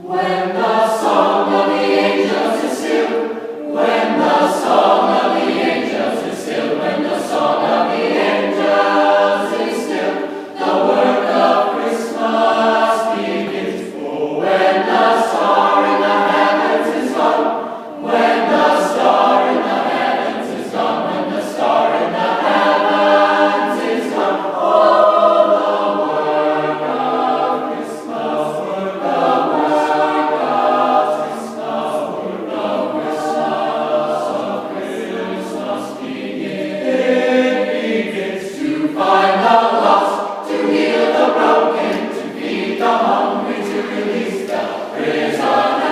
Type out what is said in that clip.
When the song of the angels is stilled, when the song of the angels is stilled, when the song of the angels is stilled, the work of Christmas begins. Oh, when the star in the heavens is gone, when the star in the heavens is gone, when the star in the heavens is gone, oh, the work of Christmas, work of Christmas begins. It begins to find the lost, to heal the broken, to feed the hungry, to release the prison.